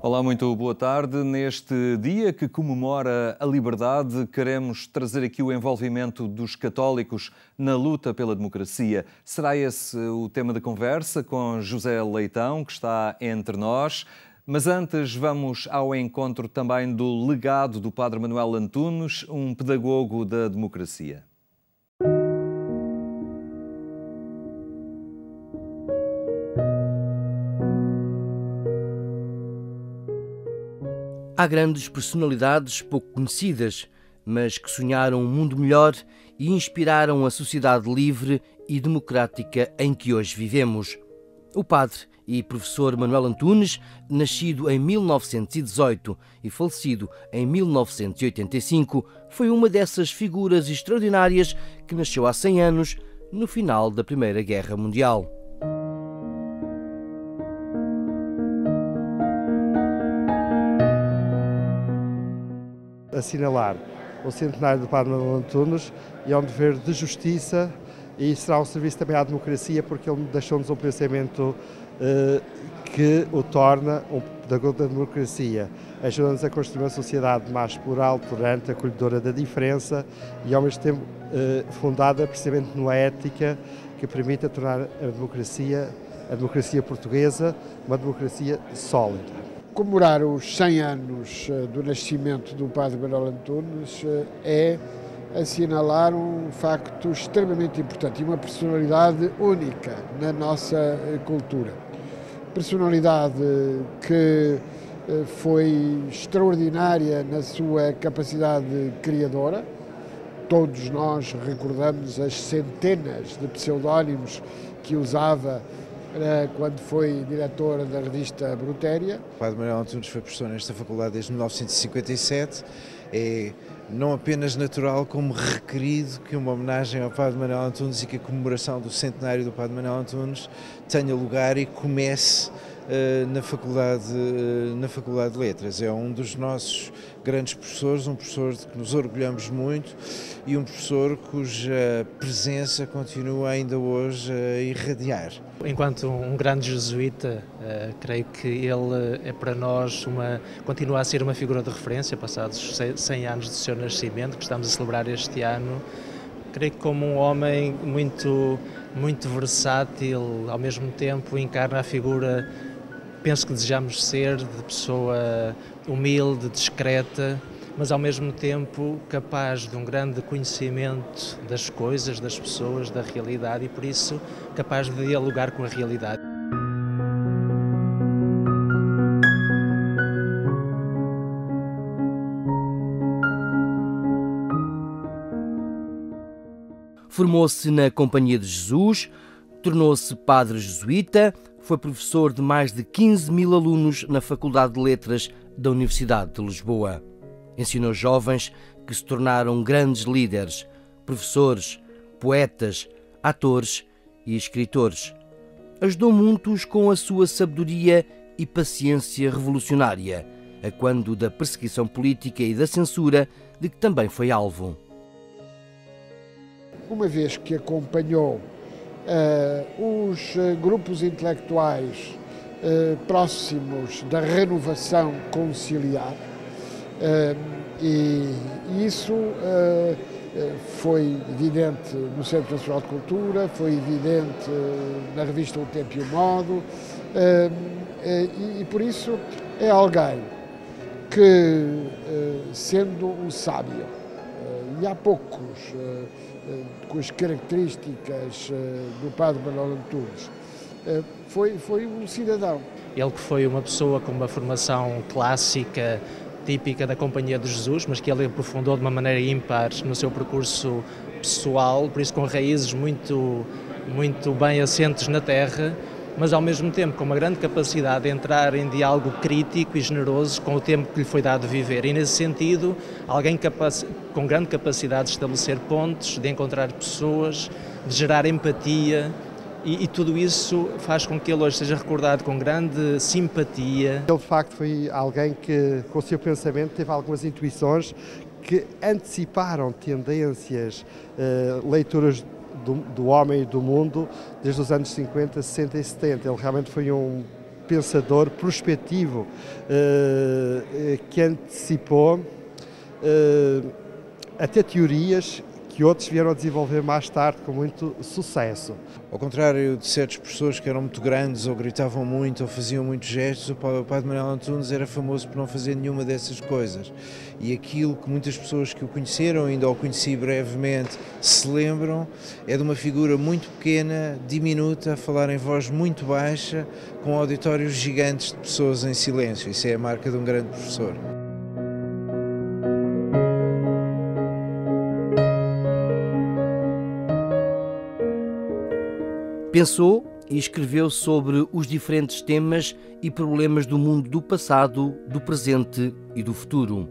Olá, muito boa tarde. Neste dia que comemora a liberdade, queremos trazer aqui o envolvimento dos católicos na luta pela democracia. Será esse o tema da conversa com José Leitão, que está entre nós. Mas antes vamos ao encontro também do legado do Padre Manuel Antunes, um pedagogo da democracia. Há grandes personalidades pouco conhecidas, mas que sonharam um mundo melhor e inspiraram a sociedade livre e democrática em que hoje vivemos. O padre e professor Manuel Antunes, nascido em 1918 e falecido em 1985, foi uma dessas figuras extraordinárias que nasceu há 100 anos, no final da Primeira Guerra Mundial. Assinalar o centenário do Padre Manuel Antunes e é um dever de justiça e será um serviço também à democracia, porque ele deixou-nos um pensamento que o torna um pedagogo da democracia. Ajuda-nos a construir uma sociedade mais plural, tolerante, acolhedora da diferença e ao mesmo tempo fundada precisamente numa ética que permita tornar a democracia portuguesa, uma democracia sólida. Comemorar os 100 anos do nascimento do Padre Manuel Antunes é assinalar um facto extremamente importante e uma personalidade única na nossa cultura. Personalidade que foi extraordinária na sua capacidade criadora. Todos nós recordamos as centenas de pseudónimos que usava quando foi diretor da revista Brutéria. O Padre Manuel Antunes foi professor nesta faculdade desde 1957. É não apenas natural, como requerido que uma homenagem ao Padre Manuel Antunes e que a comemoração do centenário do Padre Manuel Antunes tenha lugar e comece na Faculdade de Letras. É um dos nossos grandes professores, um professor de que nos orgulhamos muito e um professor cuja presença continua ainda hoje a irradiar. Enquanto um grande jesuíta, creio que ele é para nós continua a ser uma figura de referência, passados 100 anos do seu nascimento, que estamos a celebrar este ano. Creio que como um homem muito versátil, ao mesmo tempo encarna a figura, penso que desejamos ser, de pessoa humilde, discreta, mas ao mesmo tempo capaz de um grande conhecimento das coisas, das pessoas, da realidade e por isso capaz de dialogar com a realidade. Formou-se na Companhia de Jesus, tornou-se padre jesuíta, foi professor de mais de 15.000 alunos na Faculdade de Letras da Universidade de Lisboa. Ensinou jovens que se tornaram grandes líderes, professores, poetas, atores e escritores. Ajudou muitos com a sua sabedoria e paciência revolucionária, a quando da perseguição política e da censura de que também foi alvo. Uma vez que acompanhou os grupos intelectuais próximos da renovação conciliar, e isso foi evidente no Centro Nacional de Cultura, foi evidente na revista O Tempo e o Modo, e por isso é alguém que, sendo um sábio, e há poucos com as características do Padre Manuel Antunes, foi um cidadão. Ele que foi uma pessoa com uma formação clássica, típica da Companhia de Jesus, mas que ele aprofundou de uma maneira ímpar no seu percurso pessoal, por isso com raízes muito bem assentes na terra, mas ao mesmo tempo com uma grande capacidade de entrar em diálogo crítico e generoso com o tempo que lhe foi dado viver. E nesse sentido, alguém com grande capacidade de estabelecer pontes, de encontrar pessoas, de gerar empatia, e tudo isso faz com que ele hoje seja recordado com grande simpatia. Ele de facto foi alguém que, com o seu pensamento, teve algumas intuições que anteciparam tendências, leituras do homem e do mundo desde os anos 50, 60 e 70. Ele realmente foi um pensador, prospectivo, que antecipou até teorias que outros vieram a desenvolver mais tarde com muito sucesso. Ao contrário de certos professores que eram muito grandes ou gritavam muito ou faziam muitos gestos, o Padre Manuel Antunes era famoso por não fazer nenhuma dessas coisas. E aquilo que muitas pessoas que o conheceram, ainda o conheci brevemente, se lembram, é de uma figura muito pequena, diminuta, a falar em voz muito baixa, com auditórios gigantes de pessoas em silêncio. Isso é a marca de um grande professor. Pensou e escreveu sobre os diferentes temas e problemas do mundo do passado, do presente e do futuro.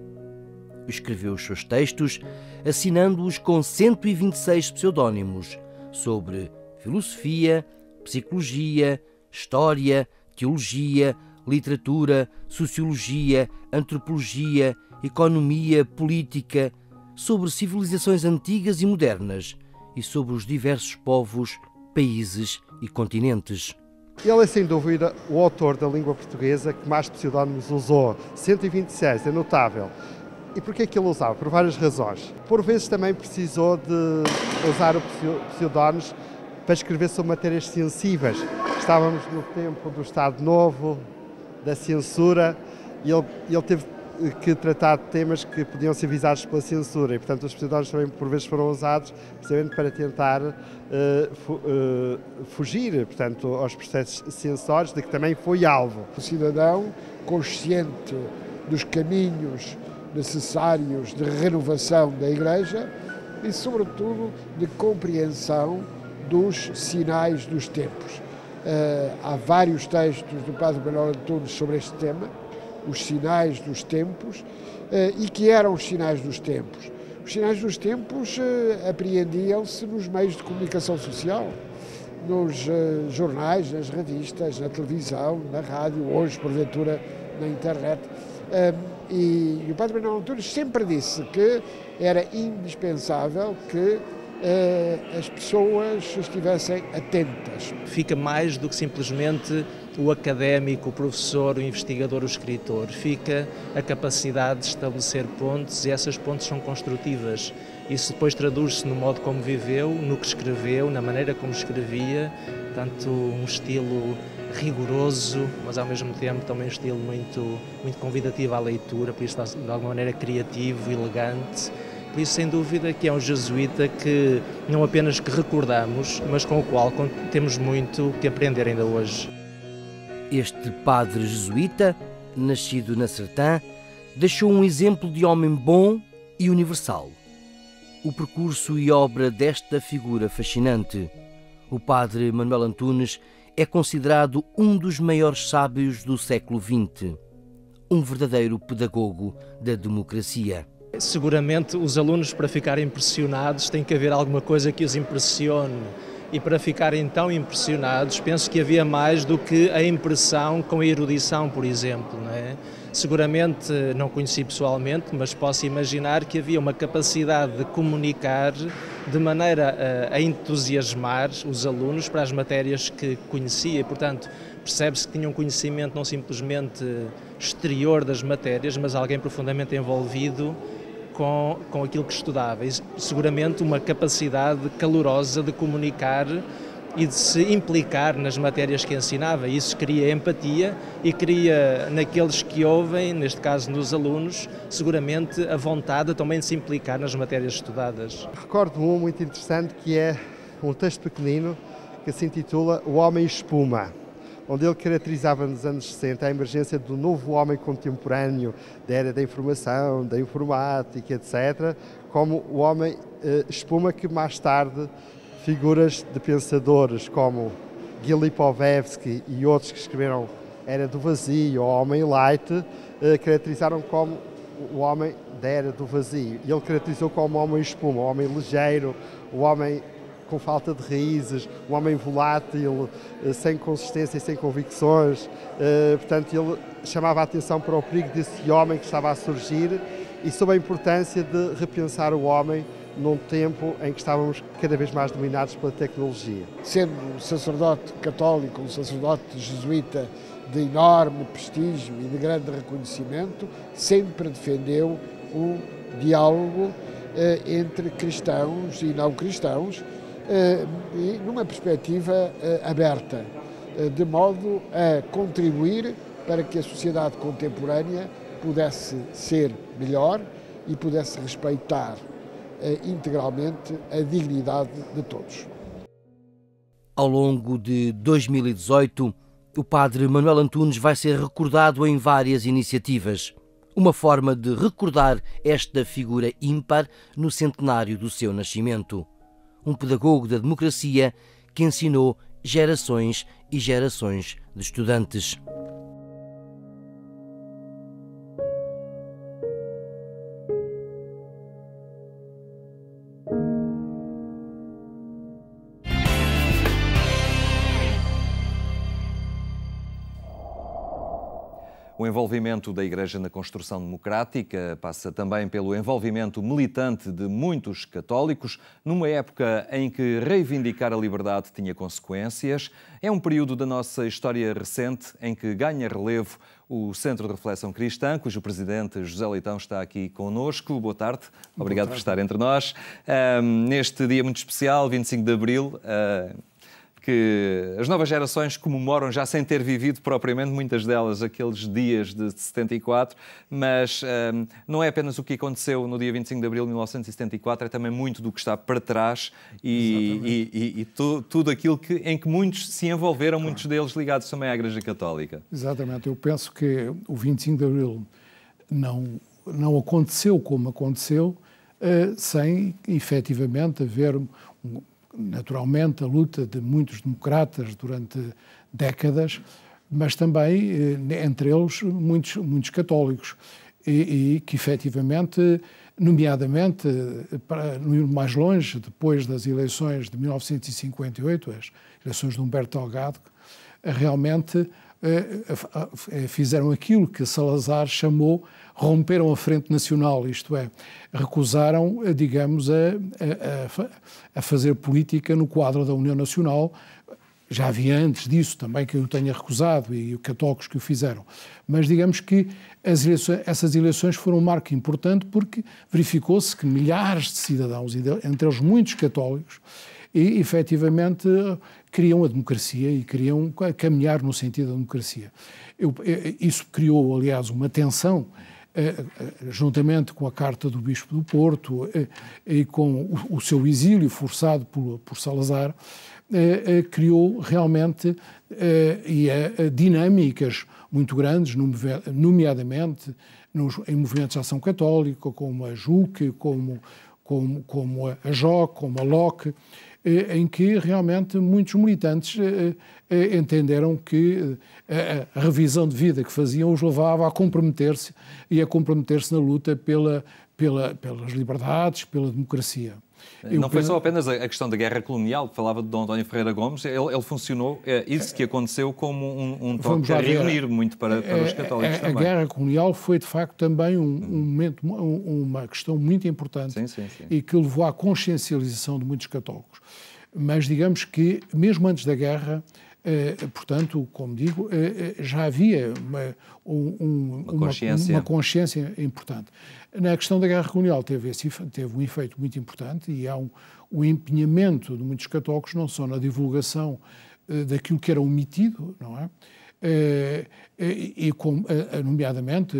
Escreveu os seus textos, assinando-os com 126 pseudónimos sobre filosofia, psicologia, história, teologia, literatura, sociologia, antropologia, economia, política, sobre civilizações antigas e modernas e sobre os diversos povos, países e continentes. Ele é, sem dúvida, o autor da língua portuguesa que mais pseudónimos usou. 126, é notável. E porquê é que ele usava? Por várias razões. Por vezes também precisou de usar pseudónimos para escrever sobre matérias sensíveis. Estávamos no tempo do Estado Novo, da censura, e ele teve que tratar de temas que podiam ser visados pela censura e, portanto, os pseudónimos também por vezes foram usados precisamente para tentar fugir, portanto, aos processos censórios de que também foi alvo. O cidadão consciente dos caminhos necessários de renovação da Igreja e, sobretudo, de compreensão dos sinais dos tempos. Há vários textos do Padre Manuel Antunes sobre este tema, os sinais dos tempos, e que eram os sinais dos tempos. Os sinais dos tempos apreendiam-se nos meios de comunicação social, nos jornais, nas revistas, na televisão, na rádio, hoje, porventura, na internet. E o Padre Manuel Antunes sempre disse que era indispensável que as pessoas estivessem atentas. Fica mais do que simplesmente o académico, o professor, o investigador, o escritor. Fica a capacidade de estabelecer pontes e essas pontes são construtivas. Isso depois traduz-se no modo como viveu, no que escreveu, na maneira como escrevia, tanto um estilo rigoroso, mas ao mesmo tempo também um estilo muito convidativo à leitura, por isso de alguma maneira criativo, elegante. Por isso, sem dúvida, que é um jesuíta que não apenas que recordamos, mas com o qual temos muito que aprender ainda hoje. Este padre jesuíta, nascido na Sertã, deixou um exemplo de homem bom e universal. O percurso e obra desta figura fascinante, o padre Manuel Antunes, é considerado um dos maiores sábios do século XX, um verdadeiro pedagogo da democracia. Seguramente os alunos, para ficarem impressionados, tem que haver alguma coisa que os impressione. E para ficarem tão impressionados, penso que havia mais do que a impressão com a erudição, por exemplo, não é? Seguramente não conheci pessoalmente, mas posso imaginar que havia uma capacidade de comunicar de maneira a entusiasmar os alunos para as matérias que conhecia e, portanto, percebe-se que tinha um conhecimento não simplesmente exterior das matérias, mas alguém profundamente envolvido com aquilo que estudava. E seguramente uma capacidade calorosa de comunicar e de se implicar nas matérias que ensinava. Isso cria empatia e cria naqueles que ouvem, neste caso nos alunos, seguramente a vontade também de se implicar nas matérias estudadas. Recordo um muito interessante que é um texto pequenino que se intitula O Homem Espuma, onde ele caracterizava nos anos 60 a emergência do novo homem contemporâneo, da era da informação, da informática, etc., como o homem espuma, que mais tarde figuras de pensadores como Gil Lipovetsky e outros que escreveram Era do Vazio ou Homem Light caracterizaram como o homem da Era do Vazio. E ele caracterizou como o homem espuma, o homem ligeiro, o homem com falta de raízes, um homem volátil, sem consistência e sem convicções. Portanto, ele chamava a atenção para o perigo desse homem que estava a surgir e sobre a importância de repensar o homem num tempo em que estávamos cada vez mais dominados pela tecnologia. Sendo um sacerdote católico, um sacerdote jesuíta de enorme prestígio e de grande reconhecimento, sempre defendeu o diálogo entre cristãos e não cristãos, e numa perspectiva aberta, de modo a contribuir para que a sociedade contemporânea pudesse ser melhor e pudesse respeitar integralmente a dignidade de todos. Ao longo de 2018, o padre Manuel Antunes vai ser recordado em várias iniciativas. Uma forma de recordar esta figura ímpar no centenário do seu nascimento. Um pedagogo da democracia que ensinou gerações e gerações de estudantes. O envolvimento da Igreja na construção democrática passa também pelo envolvimento militante de muitos católicos, numa época em que reivindicar a liberdade tinha consequências. É um período da nossa história recente em que ganha relevo o Centro de Reflexão Cristã, cujo presidente José Leitão está aqui connosco. Boa tarde, obrigado por estar entre nós. Neste dia muito especial, 25 de Abril, que as novas gerações comemoram já sem ter vivido propriamente, muitas delas, aqueles dias de 74, mas não é apenas o que aconteceu no dia 25 de abril de 1974, é também muito do que está para trás e tudo aquilo em que muitos se envolveram, muitos deles ligados também à Igreja Católica. Exatamente, eu penso que o 25 de abril não aconteceu como aconteceu sem efetivamente haver naturalmente a luta de muitos democratas durante décadas, mas também entre eles muitos católicos e que efetivamente, nomeadamente, para não ir mais longe, depois das eleições de 1958, as eleições de Humberto Delgado, realmente fizeram aquilo que Salazar chamou, romperam a Frente Nacional, isto é, recusaram, digamos, a fazer política no quadro da União Nacional. Já havia antes disso também que eu tenha recusado e católicos que o fizeram. Mas digamos que essas eleições foram um marco importante porque verificou-se que milhares de cidadãos, entre eles muitos católicos, e efetivamente queriam a democracia e queriam caminhar no sentido da democracia. Isso criou, aliás, uma tensão, juntamente com a carta do Bispo do Porto e com o seu exílio forçado por Salazar, criou realmente dinâmicas muito grandes, nomeadamente em movimentos de ação católica, como a JUC, como a JOC, como a LOC, em que realmente muitos militantes entenderam que a revisão de vida que faziam os levava a comprometer-se na luta pelas liberdades, pela democracia. Não foi só apenas a questão da guerra colonial, que falava de Dom António Ferreira Gomes, ele funcionou, isso que aconteceu como um toque a reunir muito para os católicos também. A guerra colonial foi, de facto, também um momento, uma questão muito importante sim. E que levou à consciencialização de muitos católicos. Mas digamos que, mesmo antes da guerra, portanto, como digo, já havia uma consciência importante. Na questão da guerra colonial teve um efeito muito importante e há um empenhamento de muitos católicos não só na divulgação daquilo que era omitido, não é? Nomeadamente,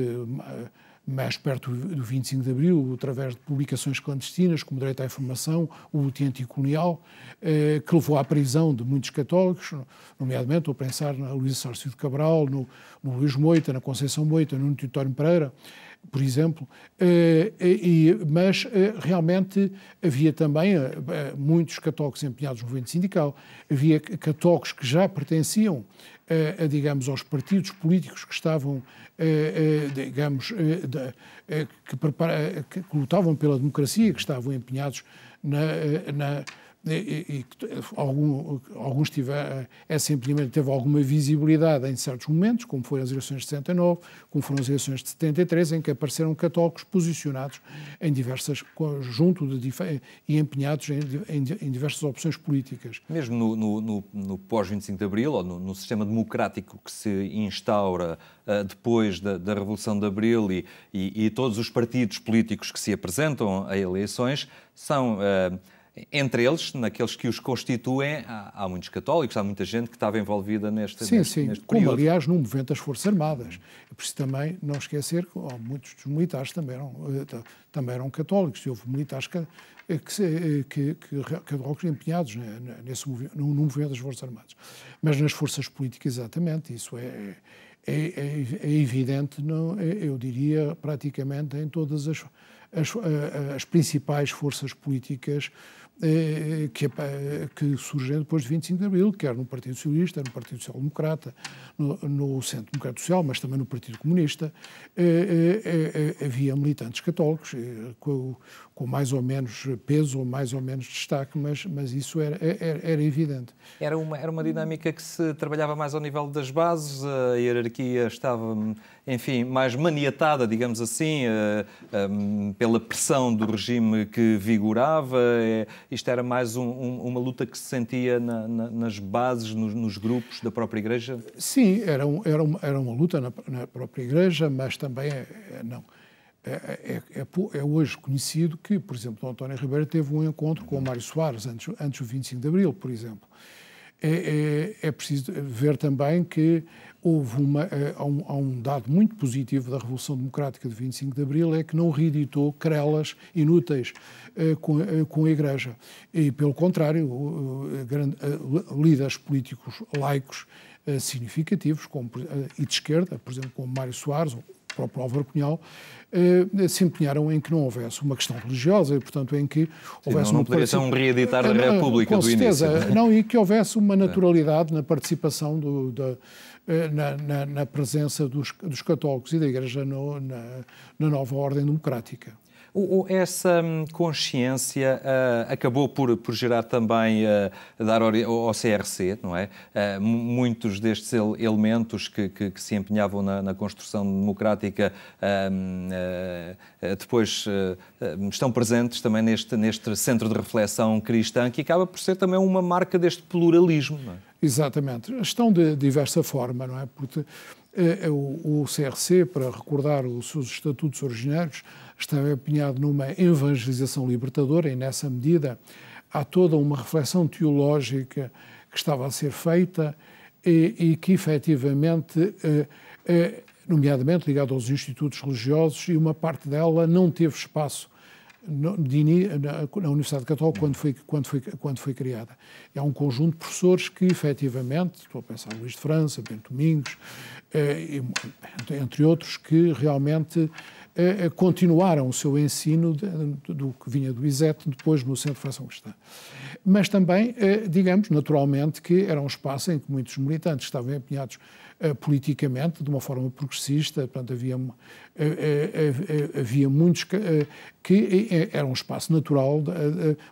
mais perto do 25 de Abril, através de publicações clandestinas, como Direito à Informação, o Boletim Anticolonial, que levou à prisão de muitos católicos, nomeadamente, estou a pensar na Luísa Sarcio de Cabral, no Luís Moita, na Conceição Moita, no Titório Pereira, por exemplo, mas realmente havia também muitos católicos empenhados no movimento sindical, havia católicos que já pertenciam, digamos, aos partidos políticos que estavam, digamos, que lutavam pela democracia, que estavam empenhados alguns esse empenhamento teve alguma visibilidade em certos momentos, como foram as eleições de 79, como foram as eleições de 73, em que apareceram católicos posicionados em diversas, e empenhados em diversas opções políticas. Mesmo no pós-25 de Abril, ou no sistema democrático que se instaura depois da Revolução de Abril e todos os partidos políticos que se apresentam a eleições, são... Entre eles, naqueles que os constituem, há muitos católicos, há muita gente que estava envolvida neste período. Como aliás no movimento das Forças Armadas. É preciso também não esquecer que muitos dos militares também eram católicos, e houve militares católicos empenhados no movimento das Forças Armadas. Mas nas forças políticas, exatamente, isso é evidente, eu diria, praticamente em todas as principais forças políticas que surgem depois de 25 de Abril, quer no Partido Socialista, no Partido Social Democrata, no Centro Democrático Social, mas também no Partido Comunista, havia militantes católicos com mais ou menos peso ou mais ou menos destaque, mas isso era evidente. Era uma dinâmica que se trabalhava mais ao nível das bases, a hierarquia estava, enfim, mais maniatada, digamos assim, pela pressão do regime que vigorava. Isto era mais uma luta que se sentia nas bases, nos grupos da própria Igreja? Sim, era uma luta na própria Igreja, mas também é hoje conhecido que, por exemplo, Dom António Ribeiro teve um encontro com o Mário Soares antes do 25 de Abril, por exemplo. É preciso ver também que há um dado muito positivo da Revolução Democrática de 25 de Abril, é que não reeditou querelas inúteis com a Igreja. E, pelo contrário, líderes políticos laicos significativos, e de esquerda, por exemplo, como Mário Soares, o próprio Álvaro Cunhal, se empenharam em que não houvesse uma questão religiosa e, portanto, em que houvesse não poderia ser um reeditar da República do início. Não, e que houvesse uma naturalidade na participação na presença dos católicos e da Igreja na nova ordem democrática. Essa consciência acabou por gerar também, dar ao CRC, não é? Muitos destes elementos que se empenhavam na construção democrática depois estão presentes também neste centro de reflexão cristã, que acaba por ser também uma marca deste pluralismo, não é? Exatamente. Estão de diversa forma, não é? Porque o CRC, para recordar os seus estatutos originários, estava empenhado numa evangelização libertadora e, nessa medida, há toda uma reflexão teológica que estava a ser feita e que, efetivamente, nomeadamente ligada aos institutos religiosos, e uma parte dela não teve espaço na Universidade Católica quando foi criada. É um conjunto de professores que, efetivamente, estou a pensar em Luís de França, Bento Domingos, entre outros, que realmente continuaram o seu ensino do que vinha do ISET, depois no Centro de Reflexão Cristã. Mas também, digamos, naturalmente, que era um espaço em que muitos militantes estavam empenhados politicamente, de uma forma progressista, portanto havia muitos que era um espaço natural,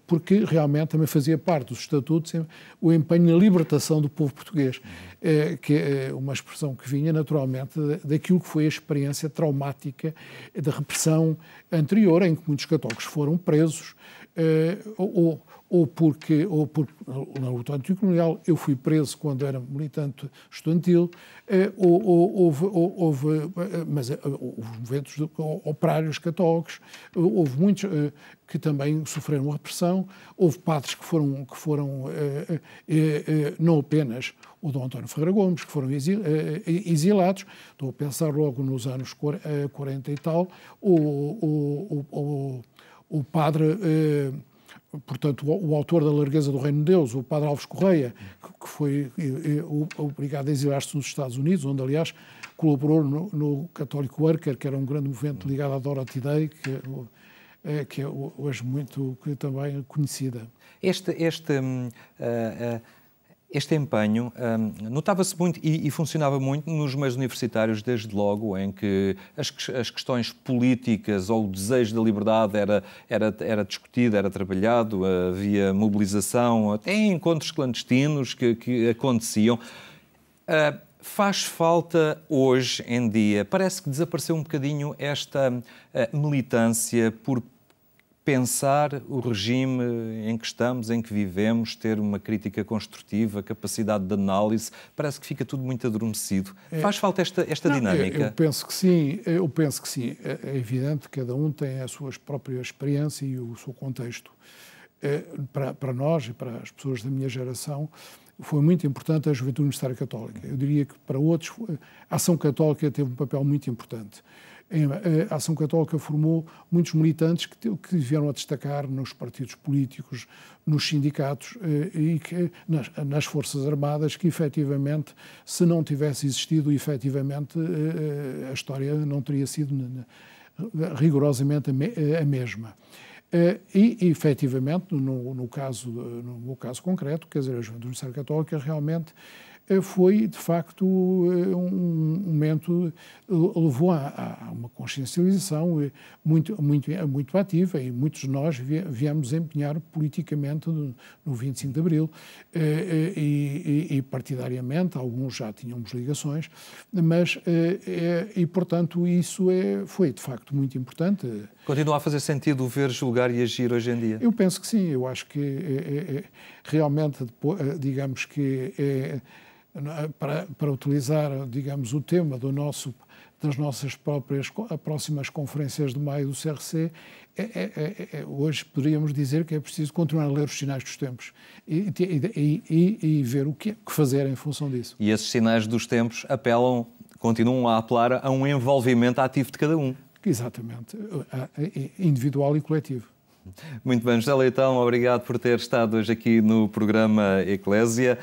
porque realmente também fazia parte dos estatutos o empenho na libertação do povo português, que é uma expressão que vinha naturalmente daquilo que foi a experiência traumática da repressão anterior, em que muitos católicos foram presos, ou porque na luta anticolonial eu fui preso quando era militante estudantil, houve movimentos operários católicos, houve muitos que também sofreram repressão, houve padres que foram não apenas o Dom António Ferreira Gomes, que foram exilados, estou a pensar logo nos anos 40 e tal, o padre... Portanto, o autor da Largueza do Reino de Deus, o padre Alves Correia, que foi obrigado a exilar-se nos Estados Unidos, onde, aliás, colaborou no Catholic Worker, que era um grande movimento ligado à Dorothy Day, que é hoje muito também conhecida. Este empenho notava-se muito e funcionava muito nos meios universitários, desde logo, em que as questões políticas ou o desejo da liberdade era discutido, era trabalhado, havia mobilização, até encontros clandestinos que aconteciam. Faz falta hoje em dia, parece que desapareceu um bocadinho esta militância por pensar o regime em que estamos, em que vivemos, ter uma crítica construtiva, capacidade de análise, parece que fica tudo muito adormecido. Faz falta esta dinâmica? Eu penso que sim, É evidente que cada um tem a sua própria experiência e o seu contexto. Para nós e para as pessoas da minha geração, foi muito importante a Juventude Universitária Católica. Eu diria que para outros, a Ação Católica teve um papel muito importante. A Ação Católica formou muitos militantes que vieram a destacar nos partidos políticos, nos sindicatos e que, nas Forças Armadas, que efetivamente, se não tivesse existido, efetivamente, a história não teria sido rigorosamente a mesma. E, efetivamente, no meu caso concreto, quer dizer, a Juventude Universitária Católica realmente foi, de facto, um momento, levou a uma consciencialização muito ativa e muitos de nós viemos empenhar politicamente no 25 de Abril e partidariamente, alguns já tínhamos ligações, mas, portanto, isso foi, de facto, muito importante. Continua a fazer sentido ver, julgar e agir hoje em dia? Eu penso que sim, eu acho que realmente, digamos que para utilizar, digamos, o tema das nossas próximas conferências de maio do CRC, hoje poderíamos dizer que é preciso continuar a ler os sinais dos tempos e ver o que fazer em função disso. E esses sinais dos tempos continuam a apelar a um envolvimento ativo de cada um. Exatamente, individual e coletivo. Muito bem, José Leitão, obrigado por ter estado hoje aqui no programa Eclésia.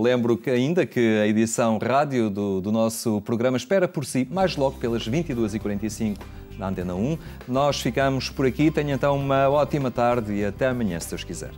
Lembro que ainda que a edição rádio do nosso programa espera por si, mais logo pelas 22h45 na Antena 1. Nós ficamos por aqui, tenha então uma ótima tarde e até amanhã, se Deus quiser.